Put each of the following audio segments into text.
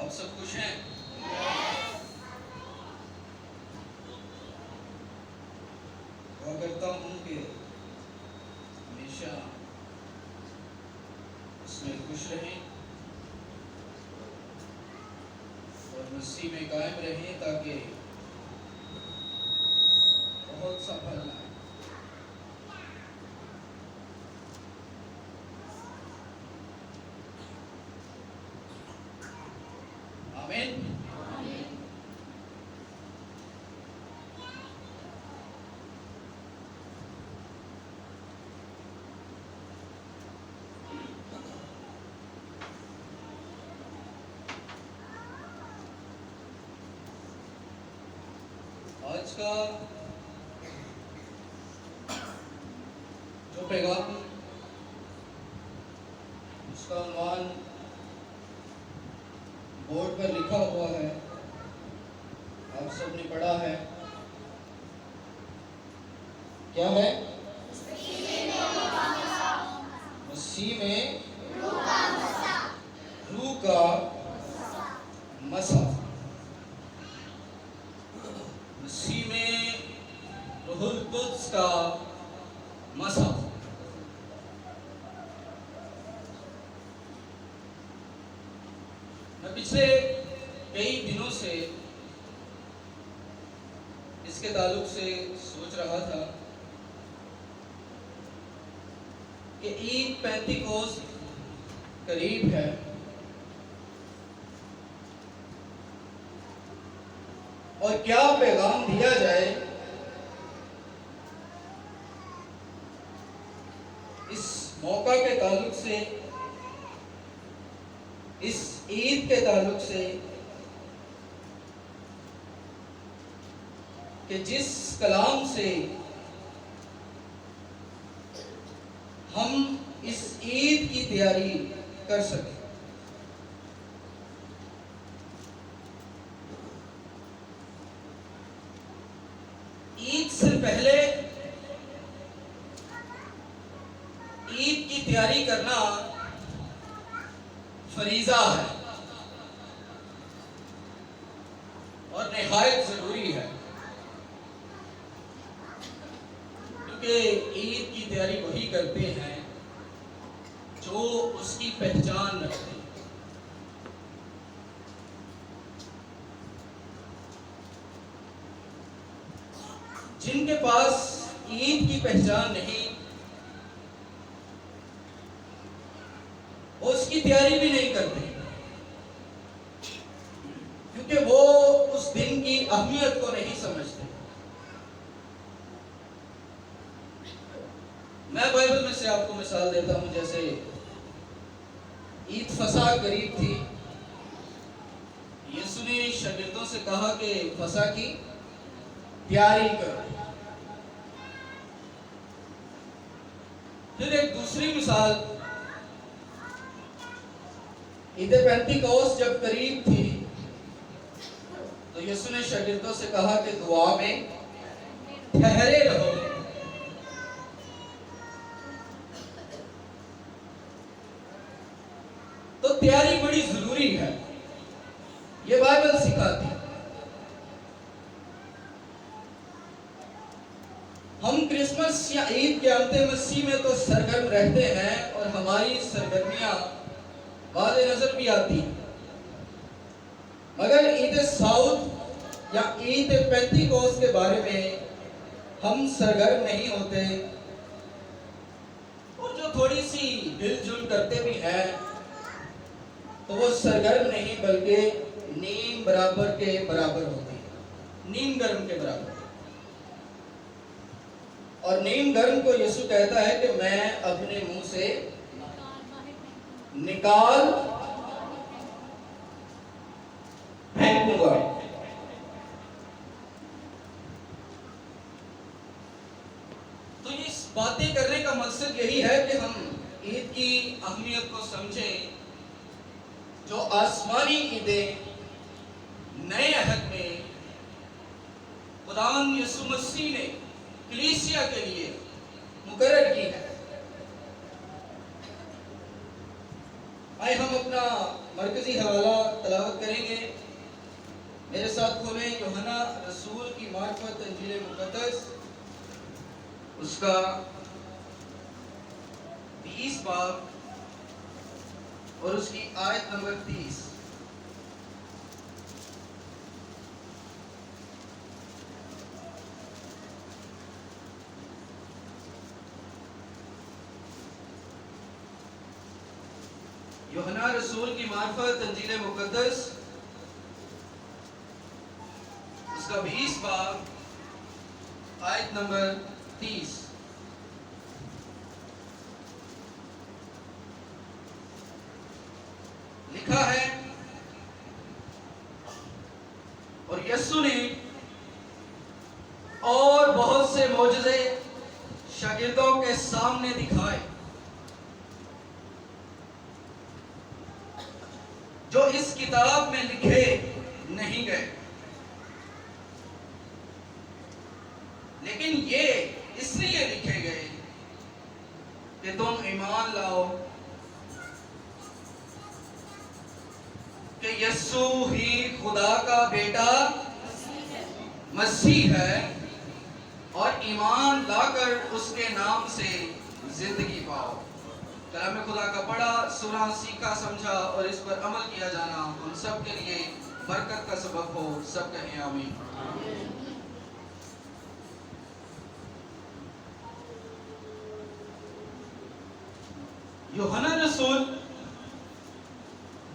आप सब खुश हैं? दुआ करता हूँ कि हमेशा उसमें खुश रहें और मसीह में कायम रहें ताकि बहुत सा फल आए। आमीन। आज का जो पैगाम उसका उन्वान बोर्ड पर लिखा हुआ है, आप सबने पढ़ा है। क्या है? मसीह में रूह का मसा। मसीह में रूहुल कुद्स का मसा। मैं पिछले कई दिनों से इसके ताल्लुक से सोच रहा था कि ईद पेंतिकोस्त करीब है और क्या पैगाम दिया जाए इस मौका के ताल्लुक से, इस ईद के ताल्लुक से, कि जिस कलाम से हम इस ईद की तैयारी कर सकें। ईद से पहले ईद की तैयारी करना फरीजा है और निहायत जरूरी है, क्योंकि ईद की तैयारी वही करते हैं जो उसकी पहचान रखते हैं। जिनके पास ईद की पहचान नहीं, वो उसकी तैयारी भी नहीं करते, क्योंकि वो उस दिन की अहमियत को नहीं समझते। मैं बाइबल में से आपको मिसाल देता हूं। जैसे ईद फसा करीब थी, यीशु ने शागिर्दों से कहा कि फसा की तैयारी करो। फिर एक दूसरी मिसाल, ईद पेंतिकोस्त जब करीब थी तो यीशु ने शागिर्दों से कहा कि दुआ में ठहरे रहो। तो तैयारी बड़ी जरूरी है, ये बाइबल सिखाती है। हम क्रिसमस या ईद के अंतिम मसीह में तो सरगर्म रहते हैं और हमारी सरगर्मियां वादे नजर भी आती हैं, मगर ईद साउद या ईद पेंतिकोस्त के बारे में हम सरगर्म नहीं होते, और जो थोड़ी सी हिलजुल करते भी हैं तो वो सरगर्म नहीं बल्कि नीम बराबर के बराबर होती है, नीम गर्म के बराबर। और नीम गर्म को यीशु कहता है कि मैं अपने मुंह से निकाल फेंकूंगा। तो इस बातें करने का मकसद यही है कि हम ईद की अहमियत को समझें, जो आसमानी ईदें नए अहद में खुदावंद यीशु मसीह ने कलीसिया के लिए मुकर्रर की है। आइए हम अपना मरकजी हवाला तिलावत करेंगे। मेरे साथ खोलें यूहन्ना रसूल की मार्फत इंजील मुक़द्दस, उसका 20 बाब और उसकी आयत नंबर 30। यूहन्ना रसूल की मार्फत इंजील मुक़द्दस, उसका 20 बाब आयत नंबर 30। लिखा है, और यीशु ने और बहुत से मौजज़े शागिर्दों के सामने दिखाए जो इस किताब में लिखे नहीं गए, लेकिन ये इसलिए लिखे गए कि तुम ईमान लाओ कि यीशु ही खुदा का बेटा मसीह है, और ईमान लाकर उसके नाम से जिंदगी पाओ। कलाम खुदा का पढ़ा, सुना, सीखा, समझा और इस पर अमल किया जाना हम सब के लिए बरकत का सबब हो। सब कहें आमीन। यूहन्ना रसूल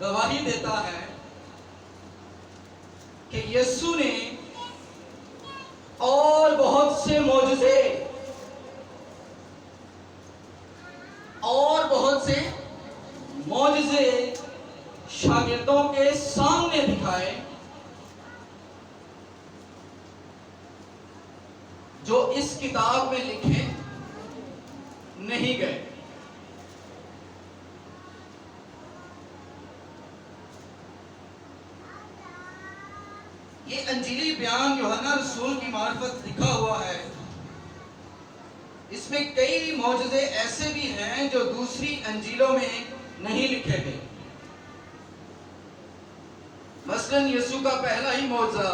गवाही देता है कि यीशु ने और बहुत से मौजज़े शागिर्दों के सामने दिखाए जो इस किताब में लिखे नहीं गए। ये अंजीली बयान यूहन्ना रसूल की मार्फत लिखा हुआ है। इसमें कई मौजज़े ऐसे भी हैं जो दूसरी अंजीलों में नहीं लिखे गए। मसलन यीशु का पहला ही मौजज़ा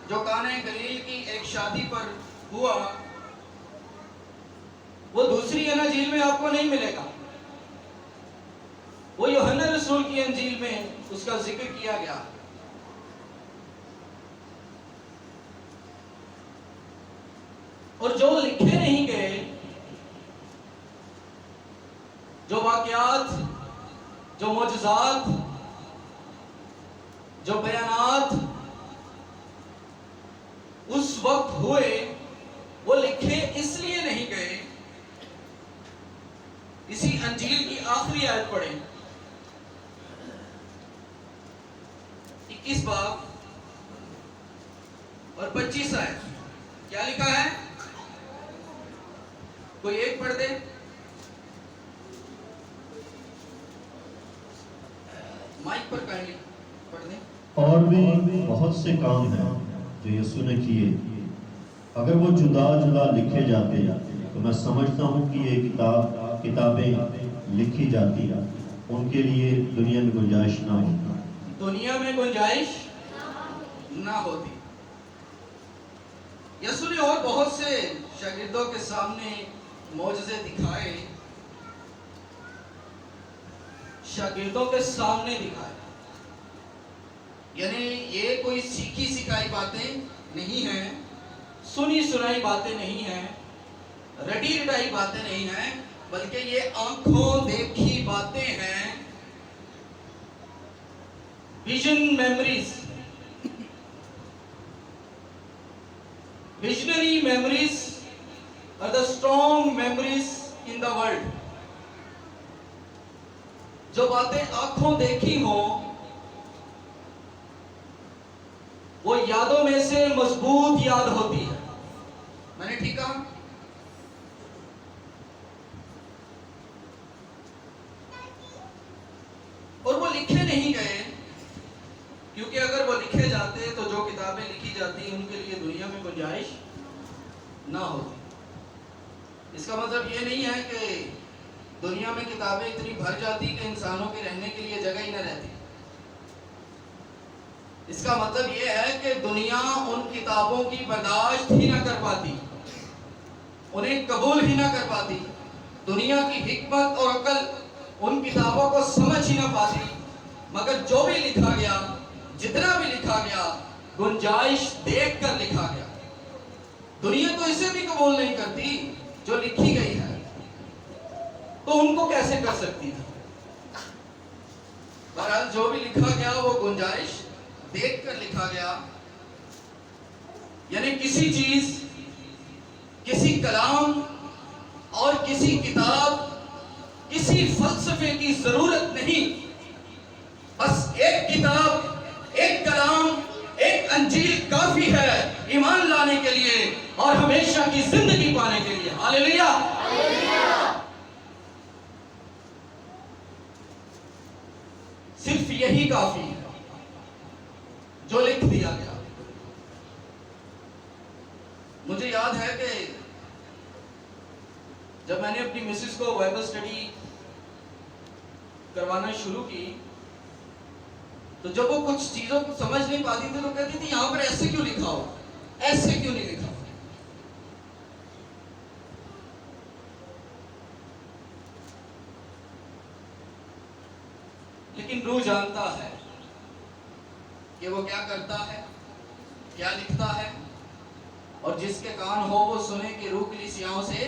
जो काना गलील की एक शादी पर हुआ, वो दूसरी अंजील में आपको नहीं मिलेगा। वो यूहन्ना रसूल की अंजील में उसका जिक्र किया गया। और जो लिखे नहीं गए, जो वाक़यात, जो मौजज़ात, जो बयानात उस वक्त हुए, वो लिखे इसलिए नहीं गए। इसी अंजील की आखिरी आयत पढ़े, 21 बाब और 25 आयत। क्या लिखा है? कोई एक पढ़ दे। माइक पर काइंडली पढ़ दे। और भी बहुत से काम हैं जो यीशु ने किए। अगर वो जुदा जुदा लिखे जाते तो मैं समझता हूँ कि ये किताबें लिखी जाती, उनके लिए दुनिया में गुंजाइश ना होती। दुनिया में गुंजाइश ना होती। यीशु ने और बहुत से शागिर्दों के सामने मौजज़े दिखाए, शागिर्दों के सामने दिखाए। यानी ये कोई सीखी सिखाई बातें नहीं हैं, सुनी सुनाई बातें नहीं हैं, रटी रटाई बातें नहीं हैं, बल्कि ये आंखों देखी बातें हैं। Vision memories, visionary memories are the strong memories in the world. जो बातें आंखों देखी हो, वो यादों में से मजबूत याद होती है। मैंने ठीक कहा? और वो लिखे नहीं गए, क्योंकि अगर वो लिखे जाते तो जो किताबें लिखी जाती उनके लिए दुनिया में गुंजाइश ना होती। इसका मतलब ये नहीं है कि दुनिया में किताबें इतनी भर जाती कि इंसानों के रहने के लिए जगह ही ना रहती। इसका मतलब यह है कि दुनिया उन किताबों की बर्दाश्त ही ना कर पाती, उन्हें कबूल ही ना कर पाती। दुनिया की हिकमत और अकल उन किताबों को समझ ही ना पाती। मगर जो भी लिखा गया, जितना भी लिखा गया, गुंजाइश देख कर लिखा गया। दुनिया तो इसे भी कबूल नहीं करती जो लिखी गई है, तो उनको कैसे कर सकती थी? बहरहाल जो भी लिखा गया वो गुंजाइश देख कर लिखा गया। यानी किसी चीज, किसी कलाम और किसी किताब, किसी फलसफे की जरूरत नहीं। बस एक किताब, एक कलाम, एक अंजील काफी है ईमान लाने के लिए और हमेशा की जिंदगी पाने के लिए। हालेलुया। सिर्फ यही काफी है जो लिख दिया गया। मुझे याद है कि जब मैंने अपनी मिसेस को बाइबल स्टडी करवाना शुरू की, तो जब वो कुछ चीजों को समझ नहीं पाती थी तो कहती थी यहां पर ऐसे क्यों लिखा हो, ऐसे क्यों नहीं लिखा हो। लेकिन रूह जानता है कि वो क्या करता है, क्या लिखता है, और जिसके कान हो वो सुने कि रूह कलीसियाओं से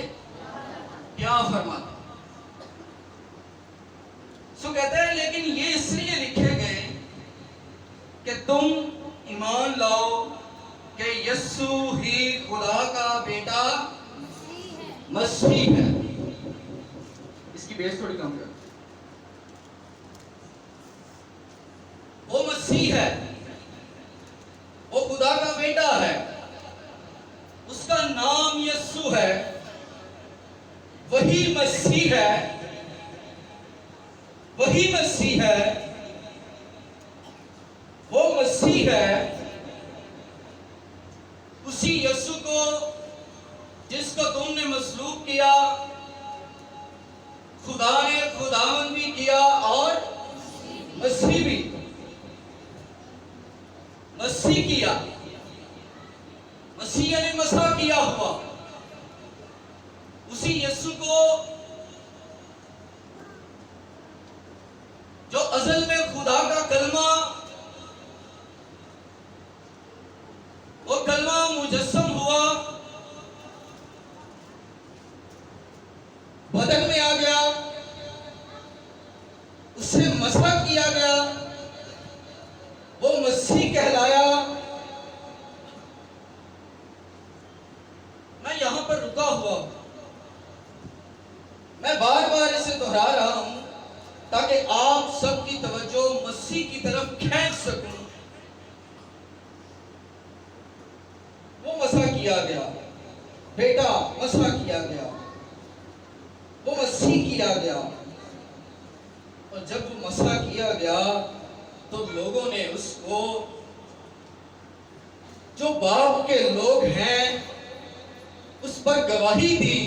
क्या फरमाता। सो कहता है लेकिन ये इसलिए लिखे गए कि तुम ईमान लाओ कि यीशु ही खुदा का बेटा मसीह है। इसकी बेस थोड़ी कम कर। वो मसीह है, वो खुदा का बेटा है, उसका नाम यीशु है, वही मसीह है, वही मसीह है, वो मसीह है। उसी यीशु को जिसको तुमने मसलूब किया, खुदा ने खुदावन भी किया और मसीह भी मसीह किया। मसीह यानी मसा किया हुआ। उसी यीशु को जो अज़ल में खुदा का कलमा, वो कलमा मुजस्सम हुआ, बदन में आ गया, उससे मसा किया गया, वो मसीह कहलाया। मैं यहां पर रुका हुआ, मैं बार बार इसे दोहरा रहा हूं ताकि आप सबकी तवज्जो मसीह की तरफ खींच सकूं। वो मसा किया गया, बेटा मसा किया गया, वो मसीह किया गया। और जब वो मसा किया गया तो लोगों ने उसको, जो बाप के लोग हैं, उस पर गवाही दी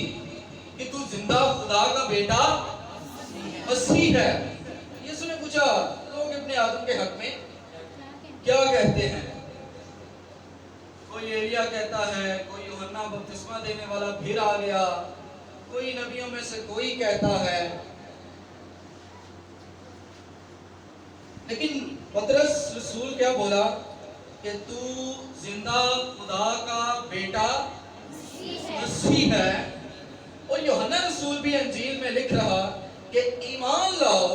कि तू जिंदा खुदा का बेटा मसीह है। यीशु ने पूछा लोग अपने आदम के हक में क्या कहते हैं? कोई एलिया कहता है, कोई यूहन्ना बपतिस्मा देने वाला फिर आ गया, कोई नबियों में से कोई कहता है। लेकिन पतरस रसूल क्या बोला कि तू जिंदा खुदा का बेटा मसीह है। और यूहन्ना रसूल भी अंजील में लिख रहा कि ईमान लाओ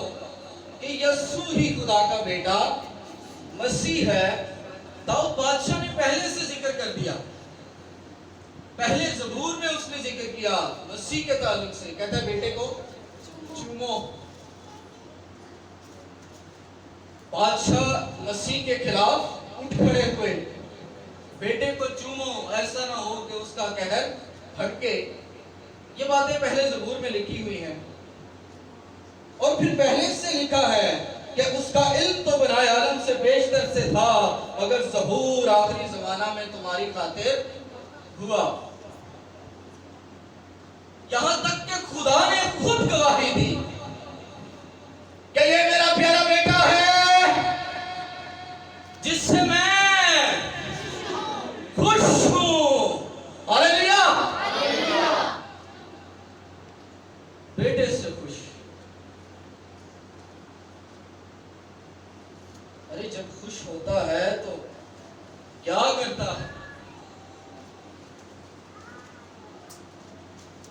कि यीशु ही खुदा का बेटा मसीह है। दाऊद बादशाह ने पहले से जिक्र कर दिया, पहले ज़बूर में उसने जिक्र किया मसीह के ताल्लुक से। कहता है बेटे को चूमो। बादशाह मसीह के खिलाफ उठ खड़े हुए, बेटे को चूमो, ऐसा ना हो कि उसका कहर भड़के। ये बातें पहले ज़बूर में लिखी हुई हैं। और फिर पहले से लिखा है कि उसका इल्म तो बनाए आलम से बेशतर से था, मगर ज़बूर आखिरी ज़माना में तुम्हारी खातिर हुआ। यहां तक कि खुदा ने खुद गवाही दी कि ये मेरा प्यारा बेटा है जिससे मैं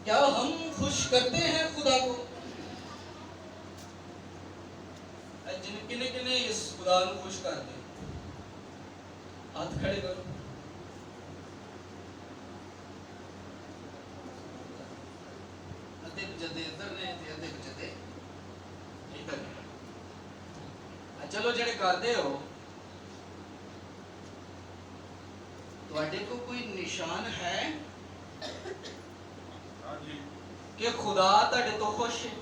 क्या हम खुश करते हैं खुदा को? किने किने इस खुदा को खुश करते? हाथ खड़े करो। अद्धे जदे इधर ने ते अद्धे जदे इधर ने। चलो जेड़े करते हो, तुहाडे को कोई निशान है कि खुदा तुहाडे तो खुश है?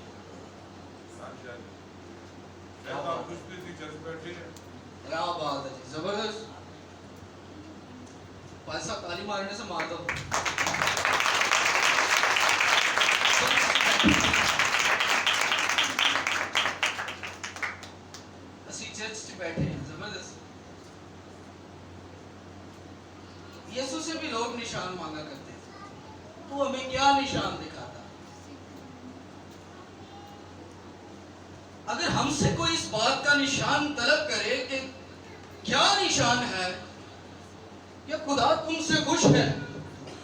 क्या बात है जी, जबरदस्त। भाई साहब ताली मारने से मार दो। असी चर्च में बैठे हैं, जबरदस्त। यीशु से भी लोग निशान मांगा करते थे, तो हमें क्या निशान दिखाता? अगर हमसे कोई इस बात का निशान तलब करे कि क्या निशान है कि खुदा तुमसे खुश है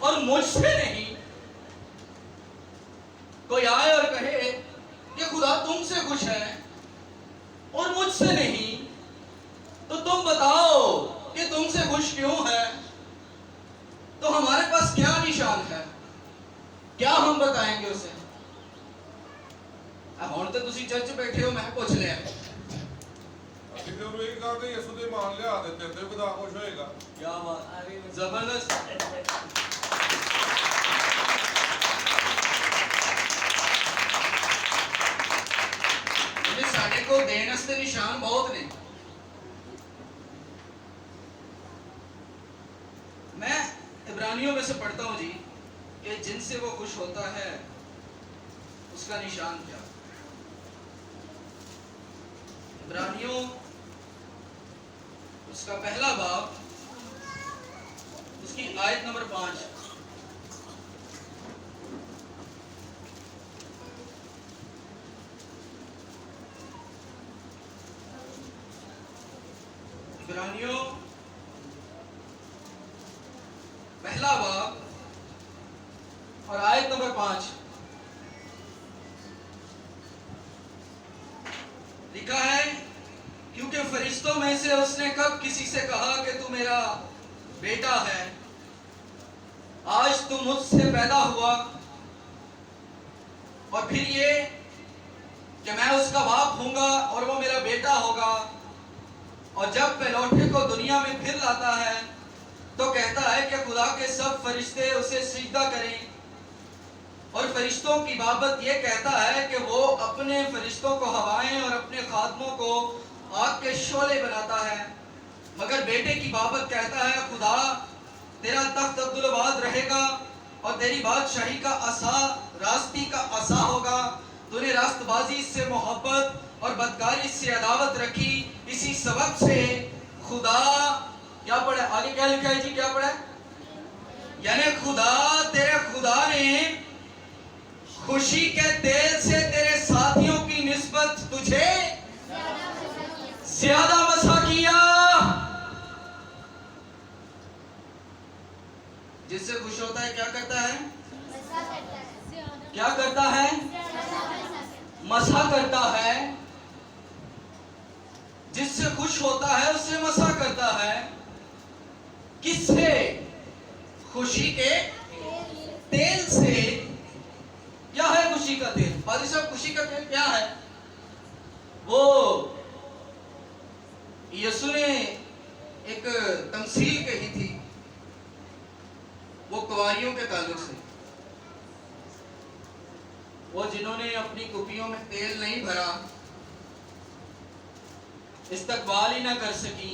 और मुझसे नहीं, कोई आए और कहे कि खुदा तुमसे खुश है और मुझसे नहीं, तो तुम बताओ कि तुमसे खुश क्यों है? तो हमारे पास क्या निशान है? क्या हम बताएंगे उसे? ਹੁਣ ਤੇ ਤੁਸੀਂ ਚਰਚ ਬੈਠੇ ਹੋ, ਮੈਂ ਪੁੱਛ ਲਿਆ। ਅਸੀਂ ਤੇ ਉਹਨੂੰ ਇਹ ਕਹਾਂਗੇ ਯਿਸੂ ਦੇ ਮਾਨ ਲਿਆ ਦਿੱਤੇ ਤੇ ਖੁਦਾ ਖੁਸ਼ ਹੋਏਗਾ। ਕੀ ਬਾਤ, ਜ਼ਬਰਦਸਤ। ਇਹ ਸਾਡੇ ਕੋਲ ਦੇਣ ਵਾਸਤੇ ਨਿਸ਼ਾਨ ਬਹੁਤ ਨੇ। मैं इब्रानियों में से पढ़ता हूं जी कि जिनसे वो खुश होता है उसका निशान क्या? इब्रानियों उसका पहला बाब, उसकी आयत नंबर 5। इब्रानियों पहला बाब और आयत नंबर 5 लिखा है, क्योंकि फरिश्तों में से उसने कब किसी से कहा कि तू मेरा बेटा है, आज तू मुझसे पैदा हुआ, और फिर ये कि मैं उसका बाप हूंगा और वो मेरा बेटा होगा, और जब पहलौठे को दुनिया में फिर लाता है तो कहता है कि खुदा के सब फरिश्ते उसे सिजदा करें, और फरिश्तों की बाबत ये कहता है कि वो अपने फरिश्तों को हवाएं और अपने खादमों को आग के शोले बनाता है, मगर बेटे की बाबत कहता है, खुदा तेरा तख्त अब्दुलबाद रहेगा और तेरी बादशाही का असा रास्ती का असा होगा। तूने रास्तबाजी से मोहब्बत और बदकारी से अदावत रखी, इसी सबब से खुदा, क्या पढ़ा आगे, क्या लिखा है जी, क्या पढ़ा? यानी खुदा, तेरे खुदा ने खुशी के तेल से तेरे साथियों की निस्बत तुझे ज्यादा मसा किया। जिससे खुश होता है क्या करता है? क्या करता है? मसा करता है। जिससे खुश होता है उससे मसा करता है। किससे? खुशी के तेल से। क्या है खुशी का तेल? पादी साहब, खुशी का तेल क्या है? वो यीशु ने एक तमसील कही थी, वो कुंवारियों के ताल्लुक से। वो जिन्होंने अपनी कुपियों में तेल नहीं भरा, इस्तकबाल ही ना कर सकी,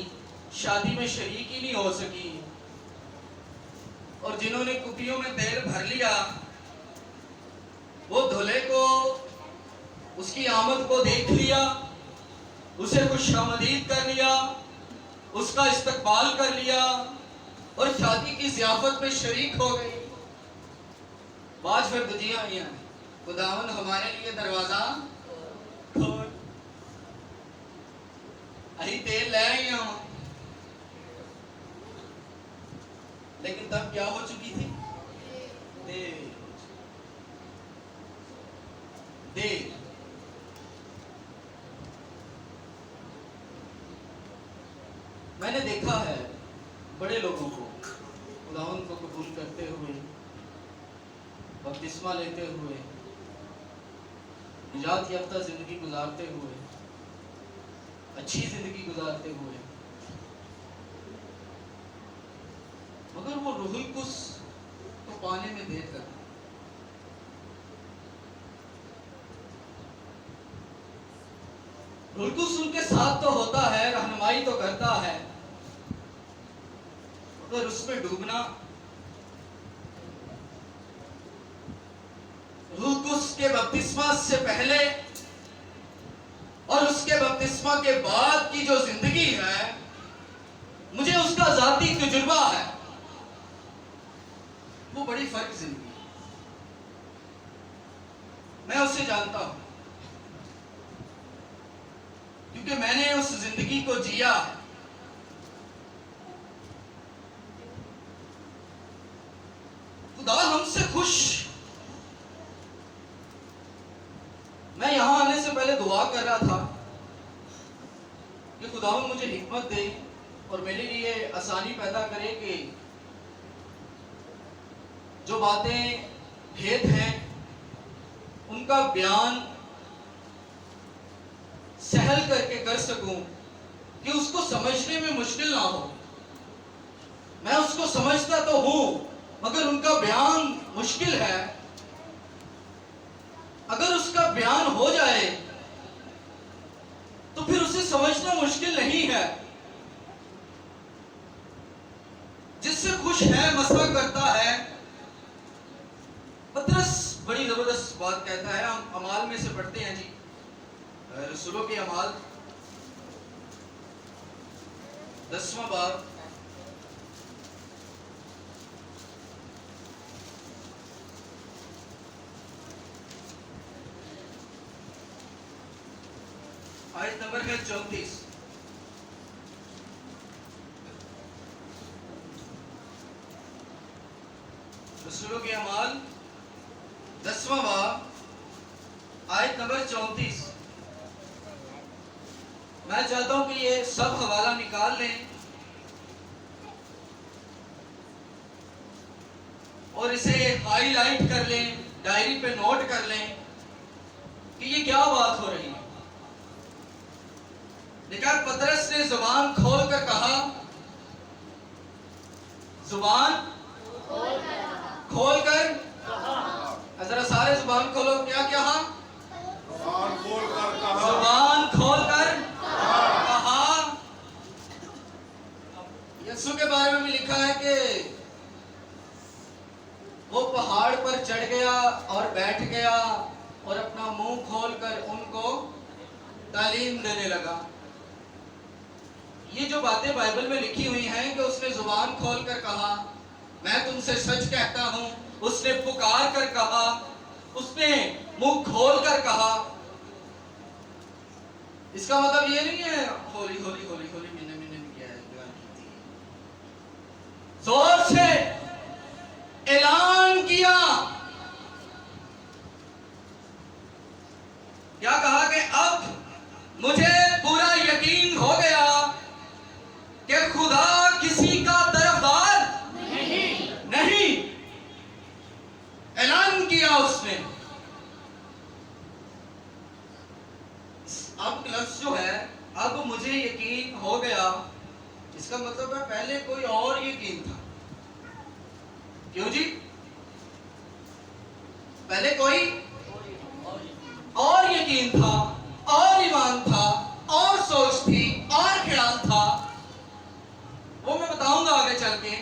शादी में शरीक ही नहीं हो सकी, और जिन्होंने कुपियों में तेल भर लिया, वो दूल्हे को, उसकी आमद को देख लिया, उसे खुशामदीद कर लिया, उसका इस्तकबाल कर लिया और शादी की ज़ियाफत में शरीक हो गई। बाज फिर दुजियां आई हैं, खुदावन हमारे लिए दरवाजा खोल, अही तेल ले आई हूं। लेकिन तब क्या हो चुकी थी? देर। मैंने देखा है बड़े लोगों को खुदावंद को कबूल करते हुए, बपतिस्मा लेते हुए, निजात याफ्ता जिंदगी गुजारते हुए, अच्छी जिंदगी गुजारते हुए, मगर वो रूहुल कुस को पाने में देर करते। रूहुल कुस उनके साथ तो होता है, रहनुमाई तो करता है, मगर उसमें डूबना, रूहुल कुस के बपतिस्मा से पहले और उसके बपतिस्मा के बाद की जो जिंदगी है, मुझे उसका जाती तजुर्बा है, वो बड़ी फर्क जिंदगी है। मैं उसे जानता हूं क्योंकि मैंने उस जिंदगी को जिया है। खुदा हमसे खुश। मैं यहां आने से पहले दुआ कर रहा था कि खुदा मुझे हिकमत दे और मेरे लिए आसानी पैदा करे कि जो बातें भेद हैं उनका बयान सहल करके कर सकूं, कि उसको समझने में मुश्किल ना हो। मैं उसको समझता तो हूं मगर उनका बयान मुश्किल है। अगर उसका बयान हो जाए तो फिर उसे समझना मुश्किल नहीं है। जिससे खुश है मसला करता है। पतरस बड़ी जबरदस्त बात कहता है, हम अमाल में से पढ़ते हैं जी, रसूलों के अमाल 10वां बाब, आयत नंबर है 34। रसूलों के अमाल 10वां बाब, आयत नंबर 34। मैं चाहता हूं कि ये सब हवाला निकाल लें और इसे हाईलाइट कर लें, डायरी पे नोट कर लें कि ये क्या बात हो रही है। लिखा, पतरस ने जुबान खोलकर कहा, जुबान खोलकर, जरा सारे जुबान खोलो, क्या कहा? जुबान खोलकर कहा। जुबान खोलकर कहा। यीशु के बारे में भी लिखा है कि वो पहाड़ पर चढ़ गया और बैठ गया और अपना मुंह खोलकर उनको तालीम देने लगा। ये जो बातें बाइबल में लिखी हुई हैं कि उसने जुबान खोलकर कहा, मैं तुमसे सच कहता हूं, उसने पुकार कर कहा, उसने मुंह खोल कर कहा। इसका मतलब ये नहीं है होली होली होली होली महीने महीने में किया है, जोर से ऐलान किया। क्या कहा कि अब मुझे पूरा यकीन हो गया कि खुदा किसी का तरफदार नहीं। ऐलान किया उसने। अब लफ्ज जो है, अब मुझे यकीन हो गया, इसका मतलब है पहले कोई और यकीन था। क्यों जी? पहले कोई और यकीन था, और ईमान था, और सोच थी, और ख्याल था। वो मैं बताऊंगा आगे चल के।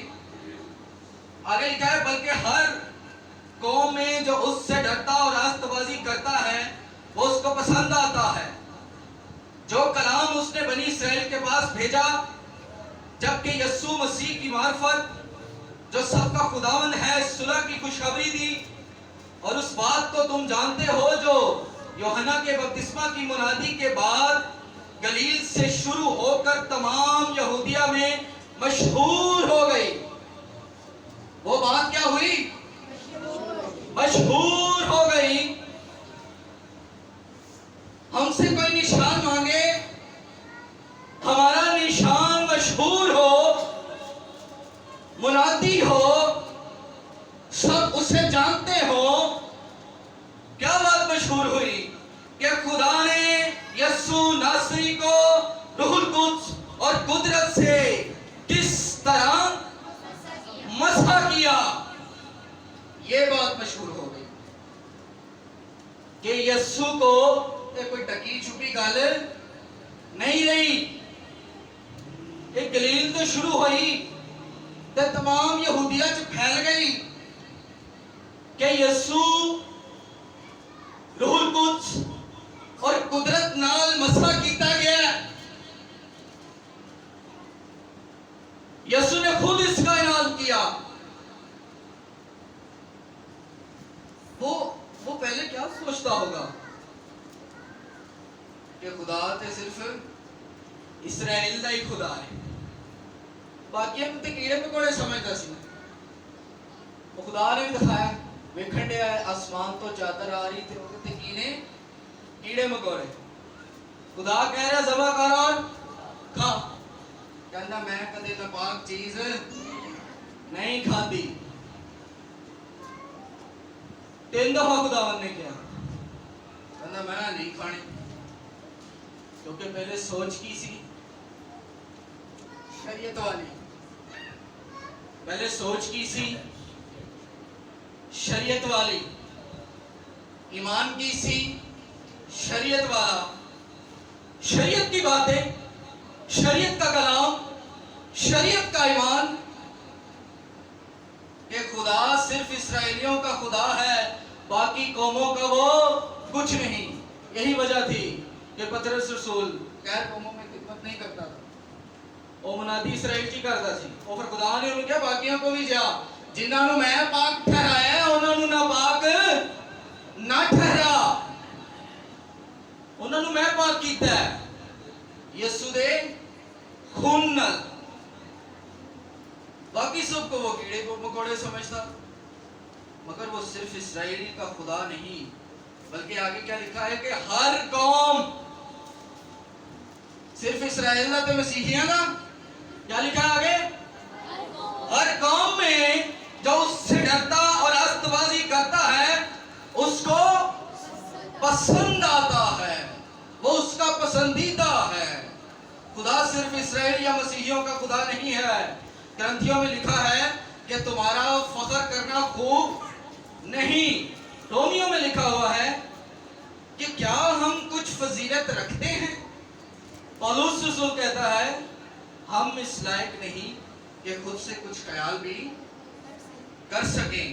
आगे लिखा है, बल्कि हर कौम में जो उससे डरता और रास्तबाजी करता है वो उसको पसंद आता है। जो कलाम उसने बनी इस्राएल के पास भेजा, जबकि यीशु मसीह की मार्फत जो सबका खुदावंद है, सुलह की खुशखबरी दी। और उस बात को तुम जानते हो जो यूहन्ना के बपतिस्मा की मुनादी के बाद गलील से शुरू होकर तमाम यहूदिया में मशहूर हो गई। वो बात क्या हुई? मशहूर हो गई हमसे कोई निशान मांगे, हमारा निशान मशहूर हो, मुनादी हो, सब उसे जानते हो। क्या बात मशहूर हुई कि खुदा ने यस्सु नासरी को रूहुल कुद्स और कुदरत से किस तरह मसा किया। ये बात मशहूर हो गई कि यस्सु को कोई टकी छुपी गल नहीं रही। एक गलील तो शुरू हुई तो तमाम यहूदिया च फैल गई कि यस्सु रूहुल कुद्स और कुदरत नाल मसा किया गया। यस्सु ने खुद इसका ऐलान किया। वो पहले क्या सोचता होगा कि खुदा तो सिर्फ इस्राएल का ही खुदा है, बाकी तो कीड़े मकोड़े समझता सी। वो खुदा ने भी दिखाया, वेखण दिया आसमान तो चादर आ रही थी, वो कीने कीड़े मकोड़े। खुदा कह रहा ज़बह कर और खा, कहना मैं कदे नापाक चीज नहीं खाती। 3 दफा खुदावन ने किया, कहना मैं नहीं खानी, क्योंकि पहले सोच की सी शरीयत वाली, पहले सोच की सी शरीयत वाली, ईमान की सी शरीयत वाला, शरीयत की बातें, शरीयत का कलाम, शरीयत का ईमान कि खुदा सिर्फ इस्राएलियों का खुदा है, बाकी कौमों का वो कुछ नहीं। यही वजह थी कि पतरस रसूल गैर कौमों में खिदमत नहीं करता था, वो मुनादी इस्राएल की करता सी। और फिर खुदा ने उन्हें क्या बाकियों को भी जा जिन्होंने मैं पाक ठहराया उन्होंने ना पाक ना ठहरा, उन्होंने मैं पाक किया यस्सु दे खून नाल। बाकी सबको वो कीड़े को मकोड़े समझता, मगर वो सिर्फ इस्राएली का खुदा नहीं, बल्कि आगे क्या लिखा है कि हर कौम, सिर्फ इस्राएल का तो मसीहियां का, क्या लिखा है आगे, हर कौम में जो उससे डरता और अस्तबाजी करता है उसको पसंद आता है, वो उसका पसंदीदा है। खुदा सिर्फ इस्राएल या मसीहियों का खुदा नहीं है। ग्रंथियों में लिखा है कि तुम्हारा फख्र करना खूब नहीं। रोमियों में लिखा हुआ है कि क्या हम कुछ फजीलत रखते हैं। पौलुस रसूल कहता है हम इस लायक नहीं कि खुद से कुछ ख्याल भी कर सकें।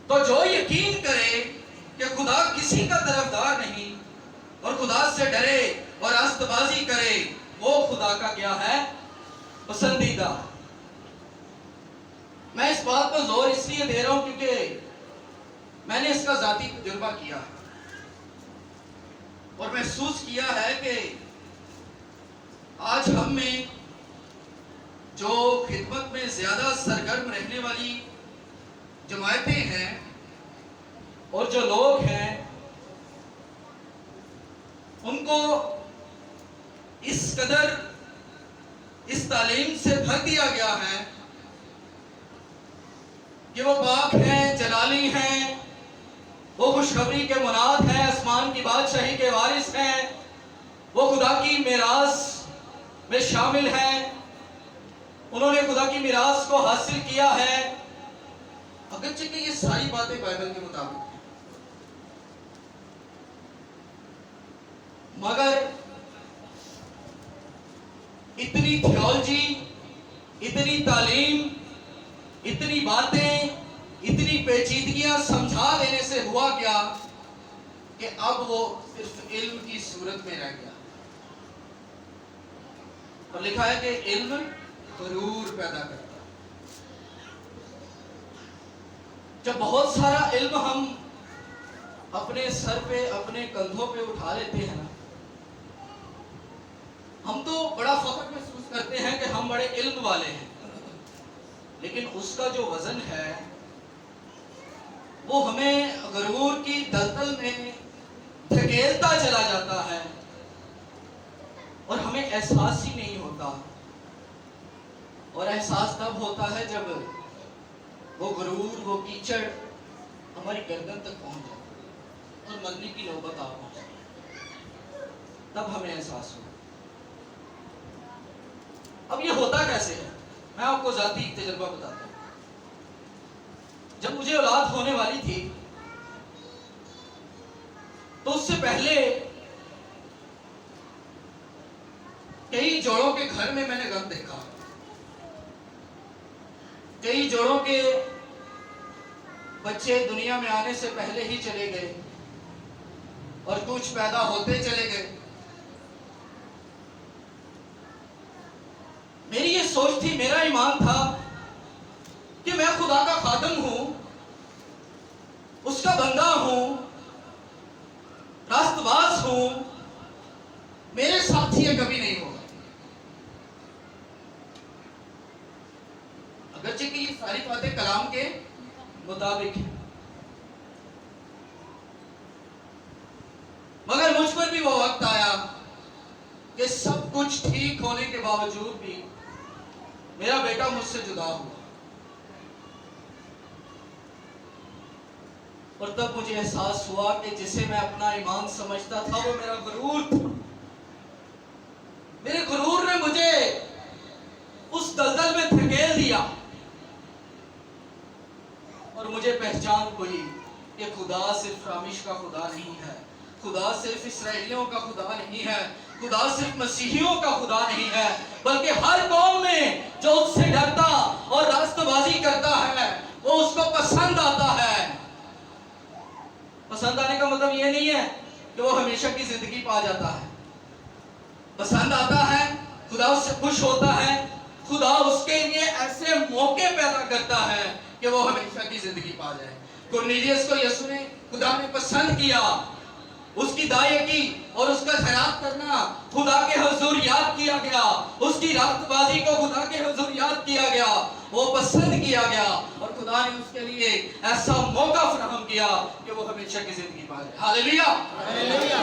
तो जो यकीन करे कि खुदा किसी का तरफदार नहीं और खुदा से डरे और अस्तबाजी करे, वो खुदा का क्या है, पसंदीदा। मैं इस बात पर जोर इसलिए दे रहा हूं क्योंकि मैंने इसका जाती तजुर्बा किया है और महसूस किया है कि आज हम में जो खिदमत में ज्यादा सरगर्म रहने वाली जमायतें हैं और जो लोग हैं, उनको इस कदर इस तालीम से भर दिया गया है कि वो पाक हैं, जलाली हैं, वो खुशखबरी के मुनाद हैं, आसमान की बादशाही के वारिस हैं, वो खुदा की मिरास में शामिल हैं, उन्होंने खुदा की मिरास को हासिल किया है। अगरचे कि ये सारी बातें बाइबल के मुताबिक हैं, मगर इतनी थियोलॉजी, इतनी तालीम, इतनी बातें, इतनी पेचीदगियां समझा देने से हुआ क्या कि अब वो सिर्फ इल्म की सूरत में रह गया। और लिखा है कि इल्म गुरूर पैदा करता है। जब बहुत सारा इल्म हम अपने सर पे, अपने कंधों पे उठा लेते हैं ना, हम तो बड़ा फख्र महसूस करते हैं कि हम बड़े इल्म वाले हैं, लेकिन उसका जो वजन है वो हमें गरूर की दलदल में धकेलता चला जाता है और हमें एहसास ही नहीं होता। और एहसास तब होता है जब वो गुरूर, वो कीचड़ हमारी गर्दन तक पहुंच जाता और मरने की नौबत आ पहुंचती, तब हमें एहसास हो। अब ये होता कैसे है, मैं आपको जाती तजुर्बा बताता हूं। जब मुझे औलाद होने वाली थी तो उससे पहले कई जोड़ों के घर में मैंने गम देखा। कई जोड़ों के बच्चे दुनिया में आने से पहले ही चले गए और कुछ पैदा होते चले गए। मेरी ये सोच थी, मेरा ईमान था कि मैं खुदा का खादम हूं, उसका बंदा हूं, रास्तबाज हूं, मेरे साथ ये कभी नहीं होगा। अगरचे कि ये सारी बातें कलाम के मुताबिक है, मगर मुझ पर भी वो वक्त आया कि सब कुछ ठीक होने के बावजूद भी मेरा बेटा मुझसे जुदा हुआ। और तब मुझे एहसास हुआ कि जिसे मैं अपना ईमान समझता था वो मेरा गुरूर था। मेरे गुरूर ने मुझे उस दलदल में धकेल दिया और मुझे पहचान हुई कि खुदा सिर्फ रामिश का खुदा नहीं है, खुदा सिर्फ इसराइलियों का खुदा नहीं है, खुदा सिर्फ मसीहियों का खुदा नहीं है, बल्कि हर कौम में जो उससे डरता और रास्तबाजी करता है वो उसको पसंद आता है। पसंद आने का मतलब ये नहीं है कि वो हमेशा की जिंदगी पा जाता है। पसंद आता है, खुदा उससे खुश होता है, खुदा उसके लिए ऐसे मौके पैदा करता है कि वो हमेशा की जिंदगी पा जाए। कुरनेलियस को यीशु ने, खुदा ने पसंद किया, उसकी दायगी और उसका खैरात करना खुदा के हुजूर याद किया गया, उसकी रास्तबाजी को खुदा के हुजूर याद किया गया, वो पसंद किया गया और खुदा ने उसके लिए ऐसा मौका फराहम किया कि वो हमेशा की जिंदगी पा जाए। Hallelujah, hallelujah.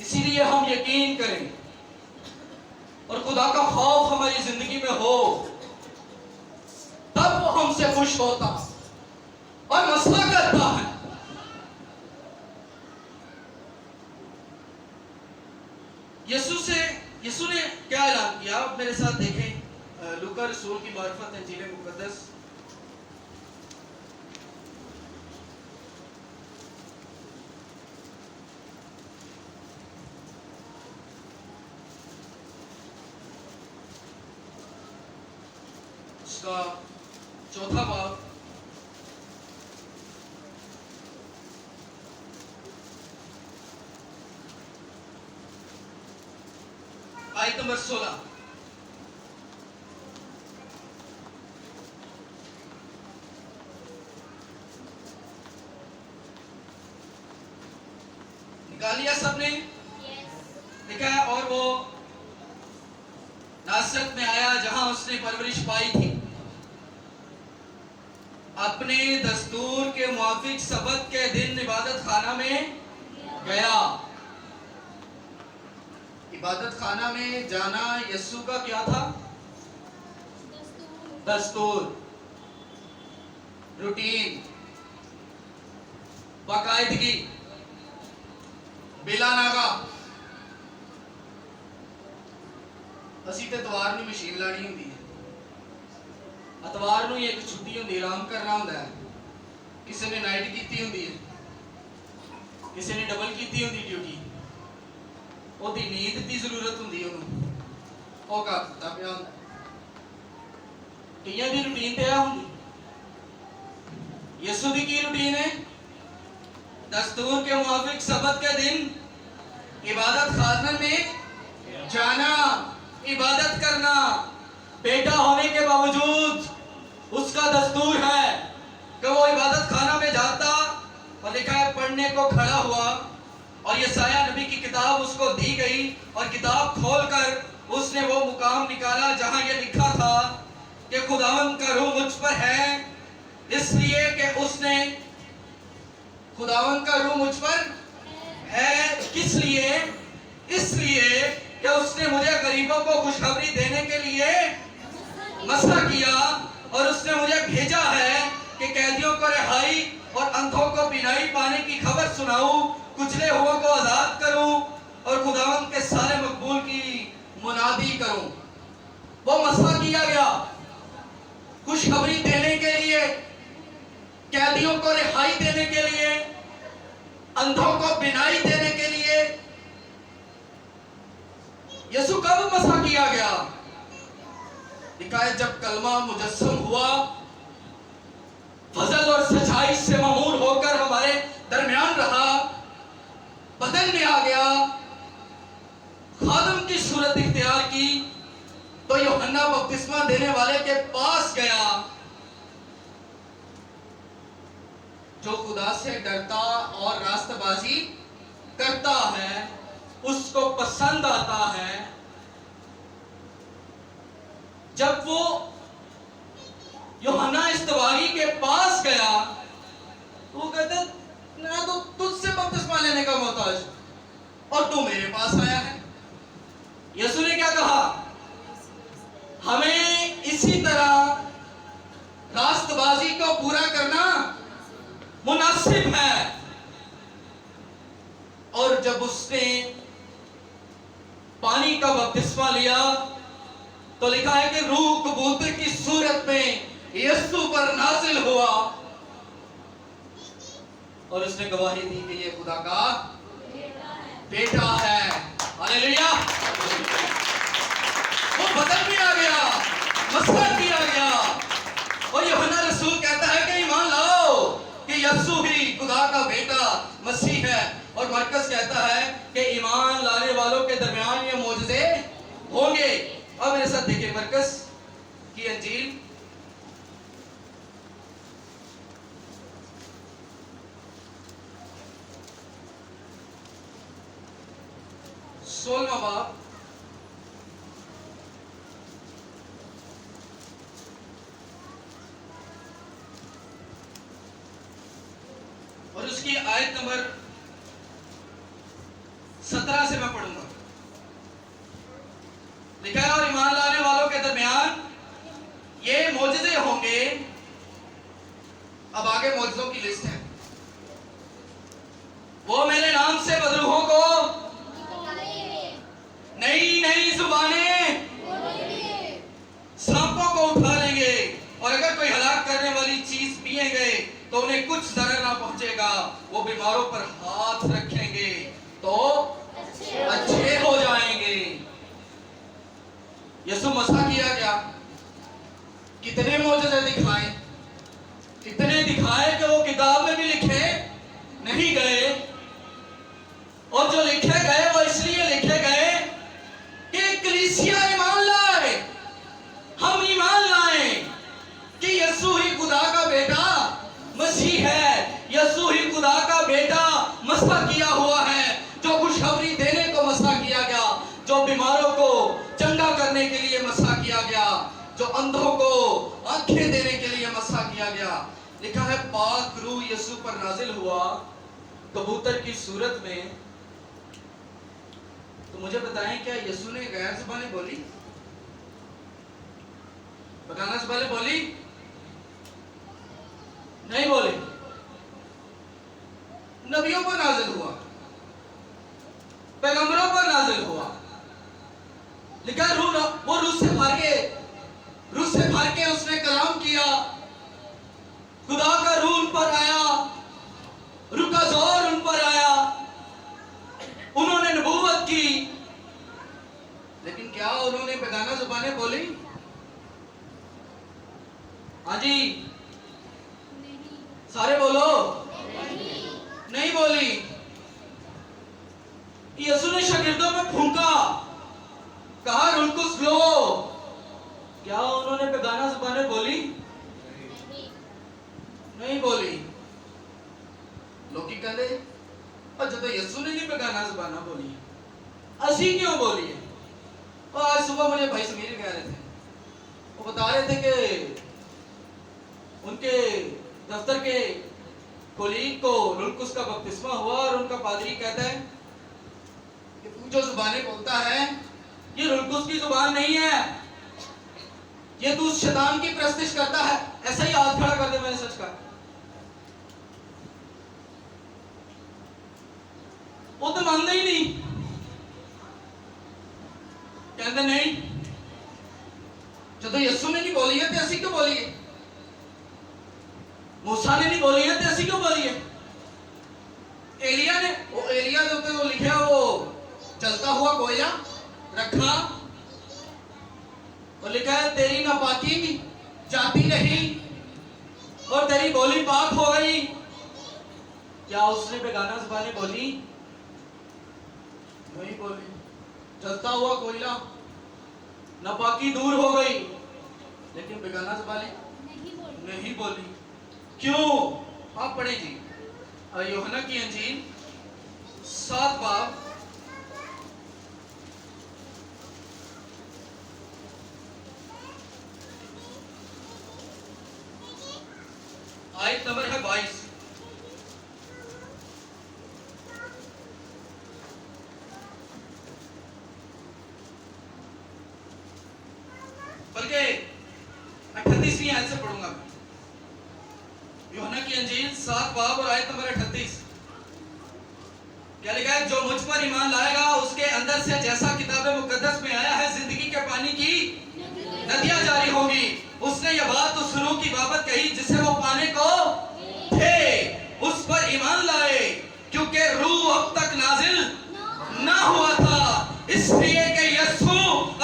इसीलिए हम यकीन करें और खुदा का खौफ हमारी जिंदगी में हो, तब वो हमसे खुश होता और मसला करता है। यीशु ने क्या ऐलान किया, आप मेरे साथ देखें लूका रसूल की मार्फत इंजील मुकद्दस उसका 4था बाब आयत नंबर 16। निकाल लिया सबने? लिखा है, और वो नासरत में आया जहां उसने परवरिश पाई थी, अपने दस्तूर के मुआफिक सबत के दिन इबादत खाना में गया। इबादत खाना में जाना यीशु का क्या था? दस्तूर, रूटीन, बाकायदगी, बिला नागा। असी तो इतवार नूं मशीन लानी हुंदी है, इतवार नूं एक छुट्टी हुंदी, आराम करना हुंदा है। किसी ने नाइट कीती हुंदी है, किसी ने डबल कीती हुंदी ड्यूटी, ओदी नींद दी जरूरत हुंदी ओनू, ओ करदा पिया हुंदा। कईयां दी रूटीन ते आ हुंदी। यीशु दी की रूटीन है? दस्तूर के मुआफिक सबत के दिन इबादत खाना में जाना, इबादत करना। बेटा होने के बावजूद उसका दस्तूर है कि वो इबादत खाना में जाता, और लिखा है पढ़ने को खड़ा हुआ और यशायाह नबी की किताब उसको दी गई और किताब खोलकर उसने वो मुकाम निकाला जहां ये लिखा था कि खुदावंद का रूह मुझ पर है, इसलिए कि उसने खुदावंद का रूह मुझ पर है, किस लिए? इसलिए कि उसने मुझे गरीबों को खुशखबरी देने के लिए मसा किया, और उसने मुझे भेजा है कि कैदियों को रिहाई और अंधों को बीनाई पाने की खबर सुनाऊं, कुचले हुओं को आजाद करूं और खुदावंद के सारे मकबूल की मुनादी करूं। वो मसा किया गया खुशखबरी देने के लिए, कैदियों को रिहाई देने के लिए, अंधों को बीनाई देने के लिए। यीशु कब मसा किया गया? लिखा है जब कलमा मुजस्सम हुआ, फजल और सच्चाई से ममूर होकर हमारे दरमियान रहा, बदन में आ गया, खादम की सूरत इख्तियार की, तो यूहन्ना बपतिस्मा देने वाले के पास गया। जो खुदा से डरता और रास्तबाजी करता है, उसको पसंद आता है। जब वो यूहन्ना इस्तवारी के पास गया तो वो कहते, मैं तो तुझसे बपतिस्मा लेने का मोहताज और तू मेरे पास आया है। यीशु ने क्या कहा? हमें इसी तरह रास्तबाजी को पूरा करना मुनासिब है। और जब उसने पानी का बपतिस्मा लिया तो लिखा है कि रूह कबूतर की सूरत में यीशु पर नाजिल हुआ और उसने गवाही दी कि ये खुदा का बेटा है। हालेलुया। वो बदल भी आ गया, मसला भी आ गया, और यूहन्ना रसूल कहता है कि ईमान लाओ कि यीशु ही खुदा का बेटा मसीह है। और मरकस कहता है कि ईमान लाने वालों के दरमियान ये मौजूदे होंगे। अब मेरे साथ देखिए मरकस की अंजील 16वां बाब और उसकी आयत नंबर 17 से मैं पढ़ूंगा। लिखा है, और ईमान लाने वालों के दरमियान ये मौजूदे होंगे। अब आगे मौजूदों की लिस्ट है। वो मेरे नाम से बदरूहों को नई नई जुबानें, सांपों को उठा लेंगे, और अगर कोई हलाक करने वाली चीज पिए गए तो उन्हें कुछ जरर ना पहुंचेगा। वो बीमारों पर हाथ रखेंगे तो अच्छे हो जाएंगे। यीशु मसा किया गया, कितने मौजूदे दिखाए, कितने दिखाए कि वो किताब में भी लिखे नहीं गए। और जो लिखे गए वो इसलिए लिखे गए कि कलीसिया ईमान लाए, हम ईमान लाए कि यीशु ही खुदा का बेटा मसीह है, यीशु ही खुदा का बेटा मसा किया हुआ है, जो खुशखबरी देने को मसा किया गया, जो बीमारों को चंगा करने के लिए मसा किया गया, जो अंधों को आंखें देने के लिए मसा किया गया। लिखा है पाक रूह यीशु पर नाजिल हुआ कबूतर की सूरत में। तो मुझे बताएं, क्या यीशु ने गैर ज़ुबानें बोली? बताना ज़ुबानें बोली? नहीं बोली। नबियों पर नाजिल हुआ, पैगंबरों पर नाजिल हुआ। लिखा रूह, वो रूह से भर के उसने कलाम किया, खुदा का रूह उन पर आया, रूह का जोर उन पर आया, उन्होंने नबूवत की। लेकिन क्या उन्होंने बेगाना जुबानें बोली? हाँ जी, सारे बोलो। नहीं बोली। यीशु ने शागिर्दों में फूंका, कहा रुलकुस लो। क्या उन्होंने बेगाना जुबानें बोली? नहीं बोली। लोग कहते, और जब यीशु ने नहीं बेगाना जुबाना बोली, असी क्यों बोली है? और आज सुबह मुझे भाई समीर कह रहे थे, वो बता रहे थे कि उनके दफ्तर के कोलीग को रुलकुस का बपतिस्मा हुआ और उनका पादरी कहता है कि तू जो जुबानें बोलता है ये रुलकुस की जुबान नहीं है, ये तू शैतान की प्रस्तिश करता है। ऐसा ही हाथ खड़ा कर दे, मैंने सच कहा। वो तो मानते ही नहीं, कहते नहीं जो यीशु ने नहीं बोली है तो ऐसी क्यों बोली है, मूसा ने नहीं बोली है तो ऐसी क्यों बोली है, एलिया ने, वो एलिया के ऊपर वो लिखा वो चलता हुआ कोयला रखा और लिखा है तेरी नापाकी जाती रही और तेरी बोली पाक हो गई। क्या उसने बेगाना जुबानें बोली? नहीं बोली। चलता हुआ कोयला, नापाकी दूर हो गई, लेकिन बेगाना जुबानें नहीं बोली। क्यों? आप पढ़े जी यूहन्ना की इंजील 7 बाब आयत नंबर है 22। बल्कि 38वीं आयत से पढ़ूंगा। यूहन्ना की इंजील 7 बाब और आयत नंबर 38। क्या लिखा है? जो मुझ पर ईमान लाएगा उसके अंदर से जैसा किताब मुकद्दस में आया है जिंदगी के पानी की नदियां जारी होंगी। उसने यह बात उस रूह की बाबत कही जिसे वो पाने को थे, उस पर ईमान लाए, क्योंकि रूह अब तक नाजिल ना हुआ था, इसलिए कि यीशु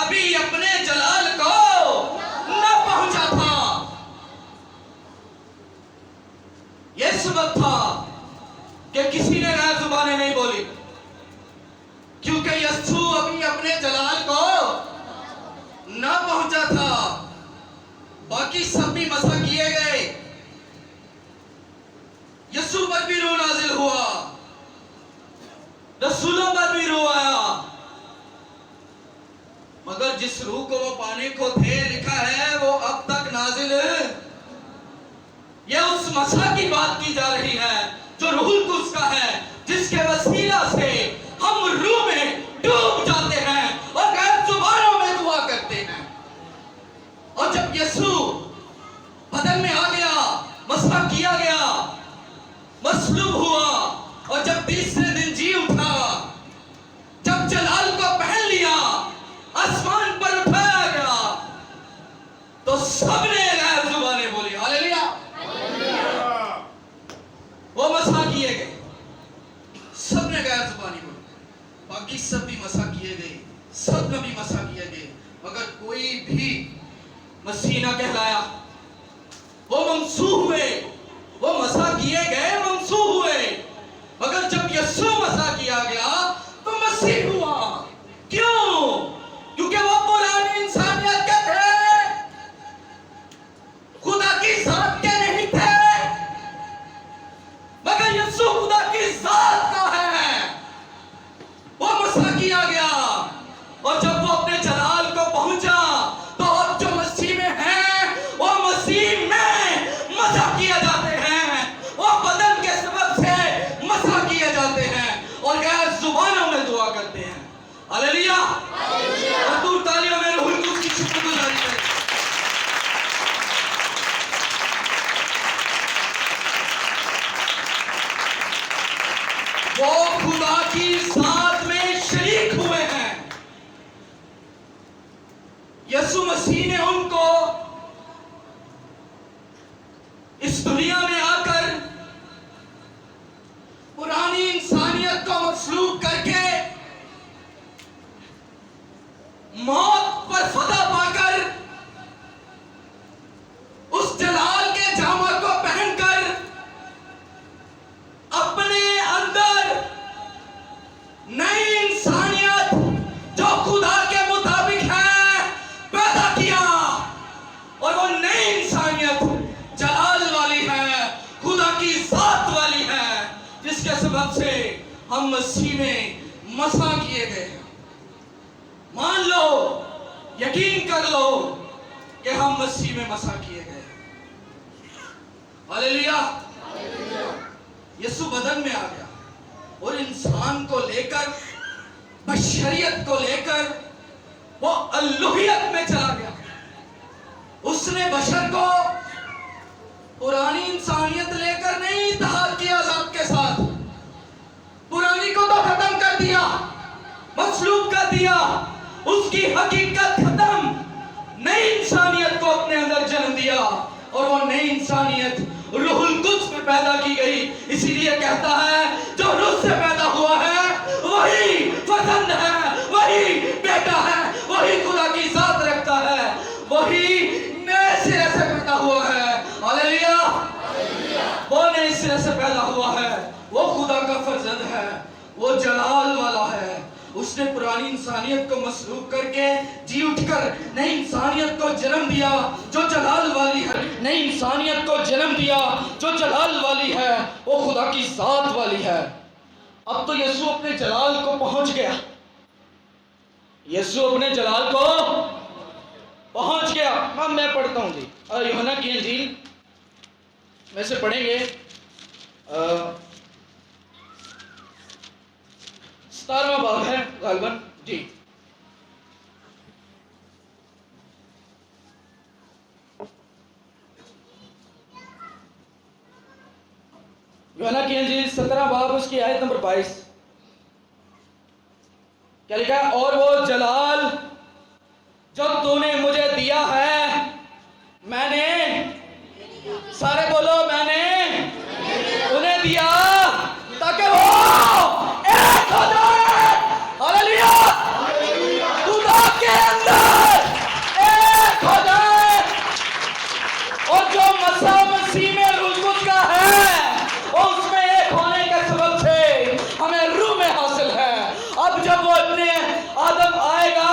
अभी अपने जलाल को न पहुंचा था। यह सबब था कि किसी ने गैर जुबानें नहीं बोली, क्योंकि यीशु अभी अपने जलाल को न पहुंचा था। बाकी सब भी मसा किए गए, यीशु पर भी रूह नाजिल हुआ, रसूलों पर भी रूह आया, मगर जिस रूह को वो पाने को थे लिखा है वो अब तक नाजिल। ये उस मसा की बात की जा रही है जो रूहुल कुद्स का है, जिसके वसीला से हम रूह में डूब जाते हैं और गैर जुबानों में दुआ करते हैं। और जब यीशु बदन में आ गया, मसा किया गया, मसलूब हुआ और जब तीसरे दिन जी उठा, जब जलाल को पहन लिया, आसमान पर उठाया गया, तो सबने गैर जुबानें बोली। हालेलुया। वो मसा किए गए, सबने गैर जुबानी बोली, बाकी सब भी मसा किए गए, सब ने भी मसा किए गए, मगर कोई भी मसीह ना कहलाया। वो ममसूह हुए, वो मसा किए गए, ममसूह हुए, मगर जब यीशु मसा किया गया तो मसीह हुआ। क्यों? क्योंकि वो पुरानी इंसानियत के थे, खुदा की जात के नहीं थे, मगर यीशु खुदा की जात का है। वो मसा किया गया और जब वो अपने जलाल को पहुंचा तो अब जो मसीह में है वो मसीह में मसा किए जाते हैं, वो बदन के सबब से मसा किए जाते हैं और गैर जुबानों में दुआ करते हैं। हालेलुया। और दूर तालियों में रूहुल कुद्स की शुक्रगुजारी करें। वो खुदा की जात में शरीक हुए हैं। यीशु मसीह ने उनको इस दुनिया में आकर पुरानी इंसानियत को मसलूब करके यकीन कर लो कि हम मसीह में मसा किए गए। हालेलुया। यीशु बदन में आ गया और इंसान को लेकर, बशरियत को लेकर वो अल्लूहियत में चला गया। उसने बशर को पुरानी इंसानियत लेकर नहीं इत्तेहाद किया ज़ात के साथ, पुरानी को तो खत्म कर दिया, मसलूब कर दिया, उसकी हकीकत खत्म, नई इंसानियत को अपने अंदर जन्म दिया और वो नई इंसानियत रूहुल कुद्स में पैदा की गई। इसीलिए कहता है जो रूह से पैदा हुआ है वही फर्जंद है, वही बेटा है, वही खुदा की जात रखता है, वही नए सिरे से पैदा हुआ है। हालेलुया। वो नए सिरे से पैदा हुआ है, वो खुदा का फर्जंद है, वो जलाल वाला है। उसने पुरानी इंसानियत को मसलूब करके जी उठकर नई इंसानियत को जन्म दिया जो जलाल वाली है, नई इंसानियत को जन्म दिया जो जलाल वाली है, वो खुदा की जात वाली है। अब तो यीशु अपने जलाल को पहुंच गया, यीशु अपने जलाल को पहुंच गया। अब मैं पढ़ता हूं जी, यूहन्ना की इंजील में से पढ़ेंगे 17वां बाब है गालबन जी। यूहन्ना की इंजील 17वां बाब उसकी आयत नंबर 22 क्या लिखा है? और वो जलाल जो तूने मुझे दिया है, मैंने, सारे बोलो, मैंने उन्हें दिया ताकि वो एक हो जाए। हालेलुया। खुदा के अंदर एक हो जाए। और जो मसा मसीह में रूह कुद्स का है, उसमें एक होने के सबब से हमें रूह में हासिल है। अब जब वो अपने आदम आएगा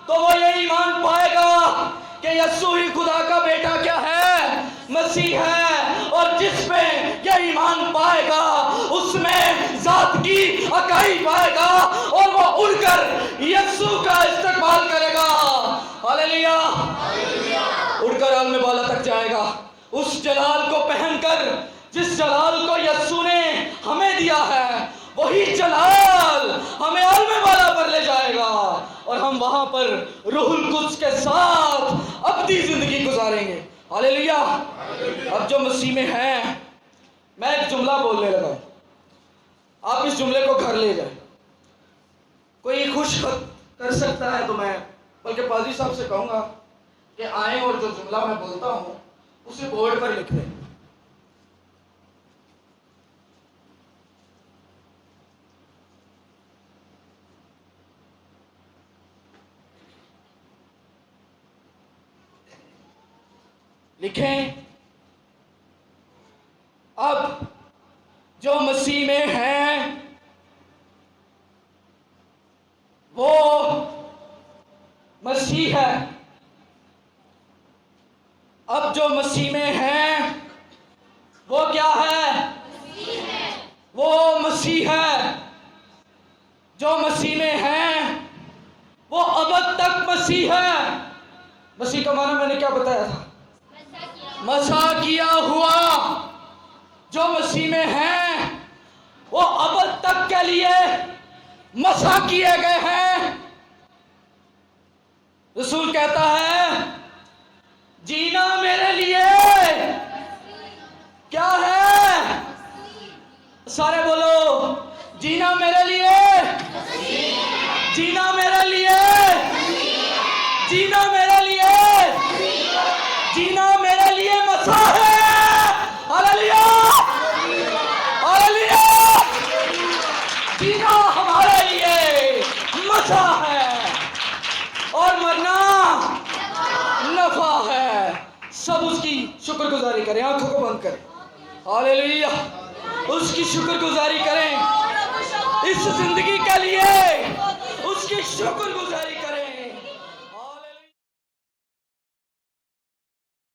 तो वो ये ईमान पाएगा कि यीशु ही खुदा का बेटा क्या है, मसीह है। और जिसमें यह ईमान पाएगा उसमें जात की अकाई पाएगा और वो उड़कर यीशु का इस्तेमाल करेगा। हालेलुया। उड़कर आलम बाला तक जाएगा, उस जलाल को पहनकर, जिस जलाल को यीशु ने हमें दिया है, वही जलाल हमें आलम बाला पर ले जाएगा और हम वहां पर रूहुल कुद्स के साथ अपनी जिंदगी गुजारेंगे। हालेलुया। अब जो मसीह में है, मैं एक जुमला बोलने लगा, आप इस जुमले को घर ले जाए। कोई खुश कर सकता है तो मैं बल्कि पादरी साहब से कहूंगा कि आए और जो जुमला मैं बोलता हूं उसे बोर्ड पर लिख दें। लिखें, अब जो मसीह में है वो मसीह है। अब जो मसीह में है वो क्या है? वो मसीह है। जो मसीह में है वो अब तक मसीह है। मसीह का माना मैंने क्या बताया था? मसा किया हुआ। जो मसीह में है वो अब तक के लिए मसा किए गए हैं। रसूल कहता है जीना मेरे लिए क्या है? सारे बोलो, जीना मेरे लिए, जीना मेरे लिए, जीना मेरे लिए, जीना मेरे लिए मसा है। Hallelujah, hallelujah. जीना हमारे लिए मसा है और मरना नफा है। सब उसकी शुक्रगुजारी करें, आंखों को बंद करें। हालेलुया। उसकी शुक्रगुजारी करें, इस जिंदगी के लिए उसकी शुक्रगुजारी